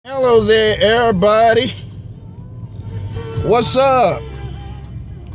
Hello there, everybody. What's up?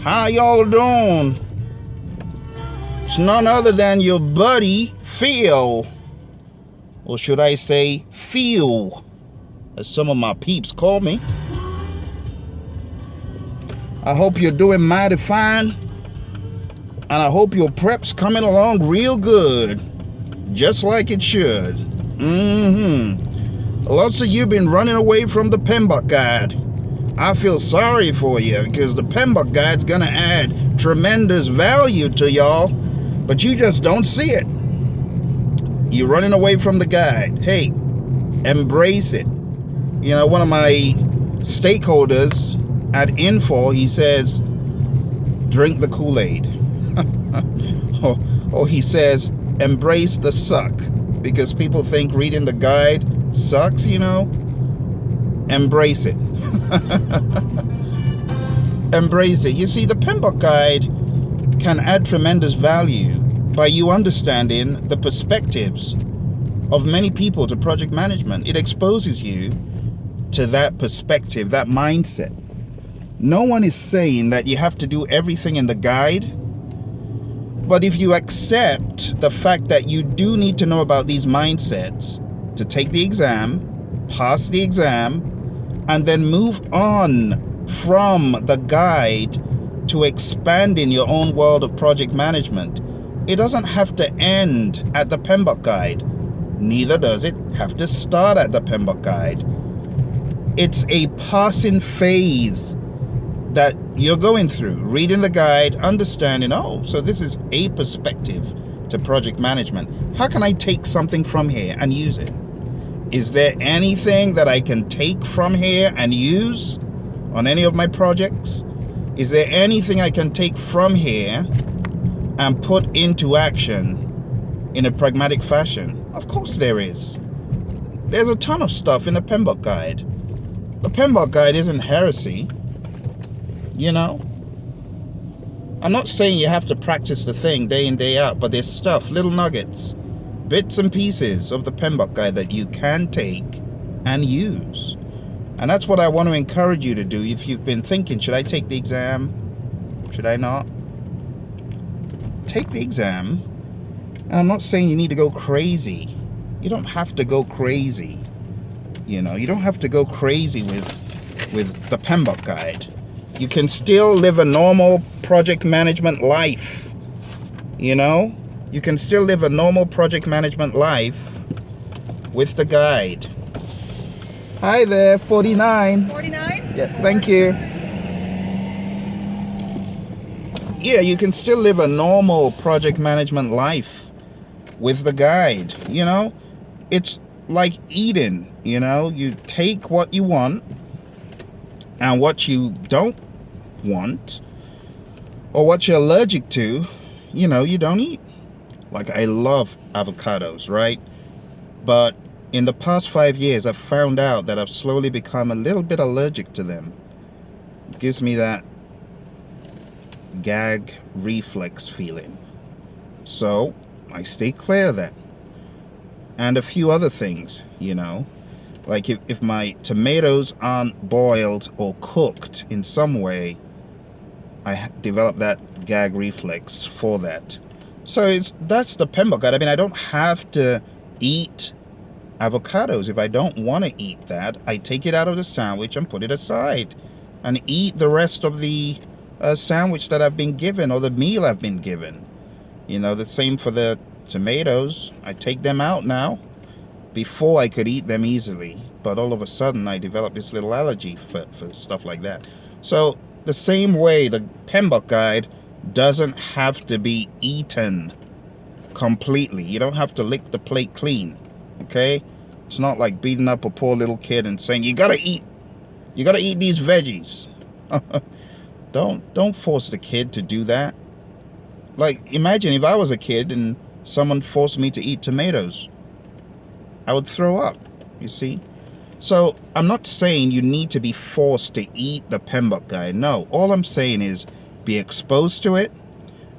How y'all doing? It's none other than your buddy, Phil. Or should I say, Phil, as some of my peeps call me. I hope you're doing mighty fine. And I hope your prep's coming along real good. Just like it should. Lots of you been running away from the PMBOK guide. I feel sorry for you because the PMBOK guide's gonna add tremendous value to y'all, but you just don't see it. You're running away from the guide. Hey, embrace it. You know, one of my stakeholders at Info, he says, drink the Kool-Aid. or he says, embrace the suck, because people think reading the guide sucks, you know. Embrace it. Embrace it. You see, the PMBOK guide can add tremendous value by you understanding the perspectives of many people to project management. It exposes you to that perspective, that mindset. No one is saying that you have to do everything in the guide, but if you accept the fact that you do need to know about these mindsets to take the exam, pass the exam, and then move on from the guide to expanding your own world of project management, it doesn't have to end at the PMBOK guide. Neither does it have to start at the PMBOK guide. It's a passing phase that you're going through, reading the guide, understanding, oh, so this is a perspective to project management. How can I take something from here and use it? Is there anything that I can take from here and use on any of my projects? Is there anything I can take from here and put into action in a pragmatic fashion? Of course there is. There's a ton of stuff in the PMBOK guide. The PMBOK guide isn't heresy, you know. I'm not saying you have to practice the thing day in, day out, but there's stuff, little nuggets, bits and pieces of the PMBOK guide that you can take and use. And that's what I want to encourage you to do. If you've been thinking, should I take the exam? Should I not? Take the exam. And I'm not saying you need to go crazy. You don't have to go crazy. You know, you don't have to go crazy with the PMBOK guide. You can still live a normal project management life. You know? You can still live a normal project management life with the guide. Hi there, 49. 49? Yes, thank you. Yeah, you can still live a normal project management life with the guide, you know? It's like eating, you know? You take what you want and what you don't want, or what you're allergic to, you know, you don't eat. Like, I love avocados, right? But in the past 5 years, I've found out that I've slowly become a little bit allergic to them. It gives me that gag reflex feeling. So I stay clear of that. And a few other things, you know. Like if my tomatoes aren't boiled or cooked in some way, I develop that gag reflex for that. So that's the PMBOK guide. I mean, I don't have to eat avocados. If I don't want to eat that, I take it out of the sandwich and put it aside and eat the rest of the sandwich that I've been given, or the meal I've been given. You know, the same for the tomatoes. I take them out now. Before I could eat them easily, but all of a sudden I developed this little allergy for stuff like that. So the same way, the PMBOK guide doesn't have to be eaten completely. You don't have to lick the plate clean, okay? It's not like beating up a poor little kid and saying, you gotta eat these veggies. Don't force the kid to do that. Like, imagine if I was a kid and someone forced me to eat tomatoes. I would throw up, you see? So I'm not saying you need to be forced to eat the PMBOK guide. No, all I'm saying is be exposed to it,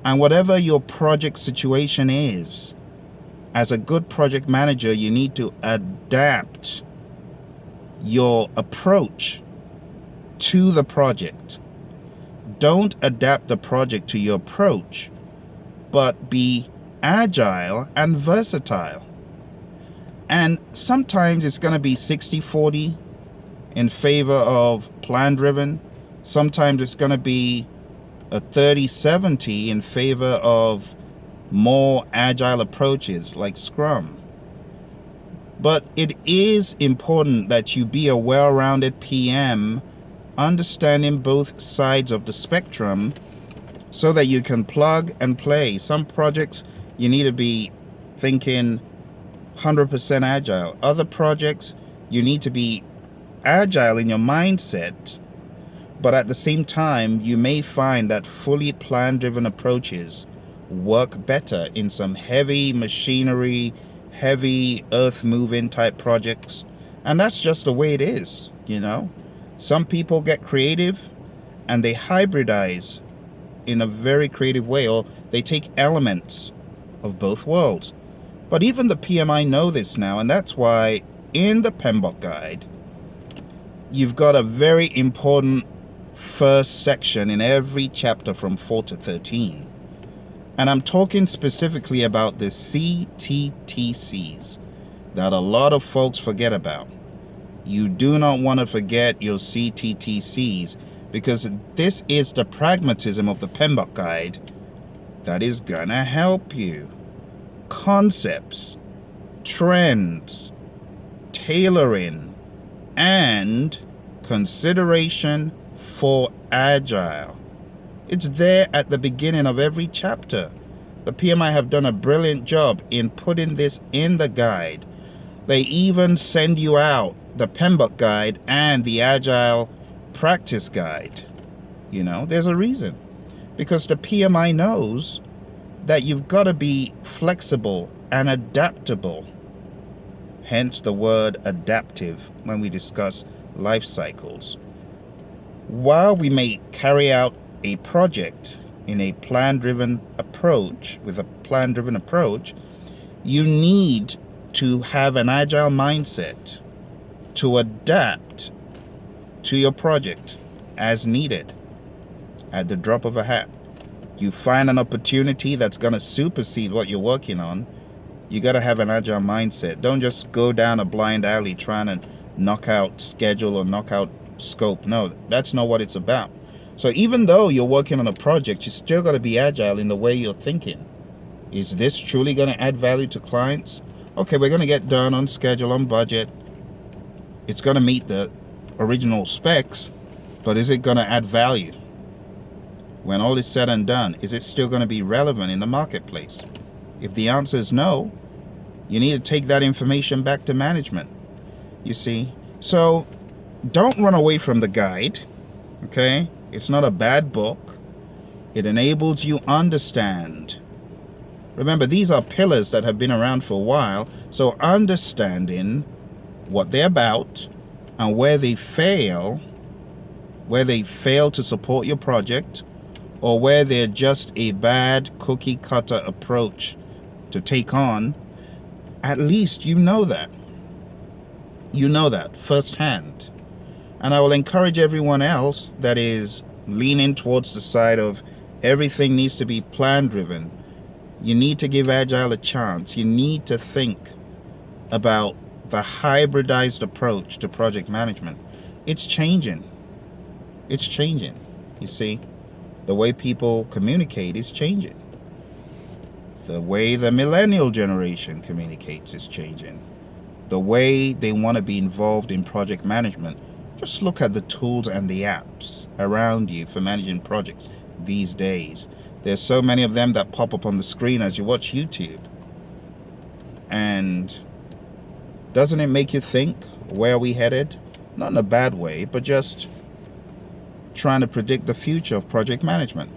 and whatever your project situation is, as a good project manager, you need to adapt your approach to the project. Don't adapt the project to your approach, but be agile and versatile. And sometimes it's going to be 60-40 in favor of plan-driven. Sometimes it's going to be a 30-70 in favor of more agile approaches like Scrum. But it is important that you be a well-rounded PM, understanding both sides of the spectrum so that you can plug and play. Some projects you need to be thinking 100% agile. Other projects you need to be agile in your mindset, but at the same time you may find that fully plan-driven approaches work better in some heavy machinery, heavy earth-moving type projects. And that's just the way it is, you know. Some people get creative and they hybridize in a very creative way, or they take elements of both worlds. But even the PMI know this now, and that's why in the PMBOK guide, you've got a very important first section in every chapter from 4 to 13. And I'm talking specifically about the CTTCs that a lot of folks forget about. You do not want to forget your CTTCs, because this is the pragmatism of the PMBOK guide that is gonna help you. Concepts, trends, tailoring, and consideration for Agile. It's there at the beginning of every chapter. The PMI have done a brilliant job in putting this in the guide. They even send you out the PMBOK guide and the Agile practice guide. You know, there's a reason. Because the PMI knows that you've got to be flexible and adaptable. Hence the word adaptive when we discuss life cycles. While we may carry out a project in a plan-driven approach, with a plan-driven approach, you need to have an agile mindset to adapt to your project as needed at the drop of a hat. You find an opportunity that's going to supersede what you're working on, you got to have an agile mindset. Don't just go down a blind alley trying to knock out schedule or knock out scope. No, that's not what it's about. So even though you're working on a project, you still got to be agile in the way you're thinking. Is this truly going to add value to clients? Okay, we're going to get done on schedule, on budget. It's going to meet the original specs, but is it going to add value? When all is said and done, is it still going to be relevant in the marketplace? If the answer is no, you need to take that information back to management, you see. So don't run away from the guide, okay? It's not a bad book. It enables you understand. Remember, these are pillars that have been around for a while, so understanding what they're about and where they fail to support your project, or where they're just a bad cookie cutter approach to take on, at least you know that. You know that firsthand. And I will encourage everyone else that is leaning towards the side of everything needs to be plan driven. You need to give Agile a chance. You need to think about the hybridized approach to project management. It's changing. It's changing. You see, the way people communicate is changing. The way the millennial generation communicates is changing. The way they want to be involved in project management. Just look at the tools and the apps around you for managing projects these days. There's so many of them that pop up on the screen as you watch YouTube. And doesn't it make you think, where are we headed? Not in a bad way, but just trying to predict the future of project management.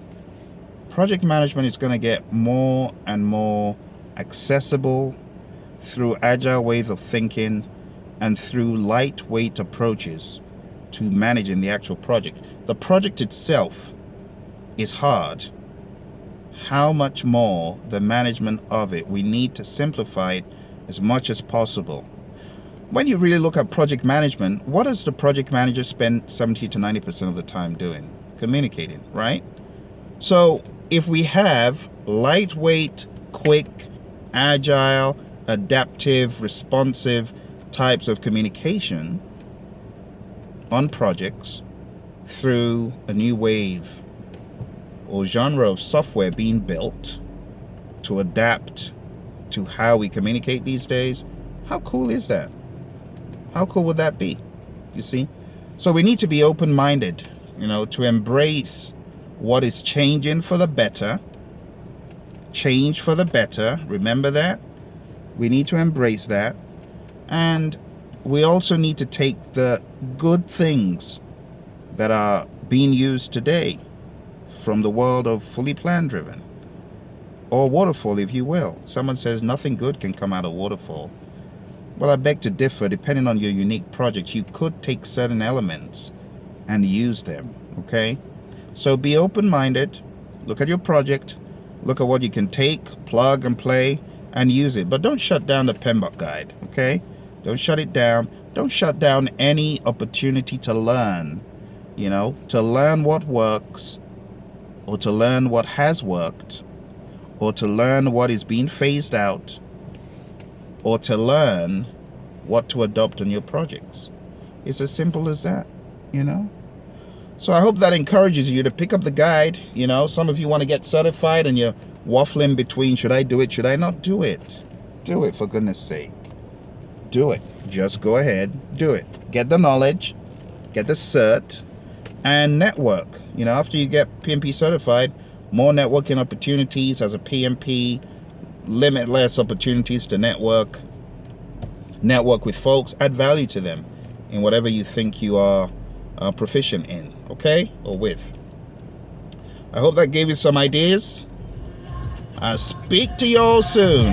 Project management is going to get more and more accessible through agile ways of thinking and through lightweight approaches to managing the actual project. The project itself is hard. How much more the management of it? We need to simplify it as much as possible. when you really look at project management, what does the project manager spend 70 to 90% of the time doing? Communicating, right? So if we have lightweight, quick, agile, adaptive, responsive types of communication on projects through a new wave or genre of software being built to adapt to how we communicate these days, how cool is that? How cool would that be? You see? So we need to be open-minded, to embrace what is changing for the better. Change for the better. Remember that? We need to embrace that. And we also need to take the good things that are being used today from the world of fully plan driven, or waterfall, if you will. Someone says nothing good can come out of waterfall. Well, I beg to differ. Depending on your unique project, you could take certain elements and use them, okay? So be open-minded, look at your project, look at what you can take, plug and play, and use it. But don't shut down the PMBOK guide, okay? Don't shut it down. Don't shut down any opportunity to learn, to learn what works, or to learn what has worked, or to learn what is being phased out, or to learn what to adopt on your projects. It's as simple as that, So I hope that encourages you to pick up the guide. Some of you want to get certified and you're waffling between, should I do it, should I not do it? Do it, for goodness sake. Do it. Just go ahead, do it. Get the knowledge, get the cert, and network. After you get PMP certified, more networking opportunities as a PMP, limitless opportunities to network with folks, add value to them in whatever you think you are proficient in, okay, or with. I hope that gave you some ideas. I'll speak to you all soon.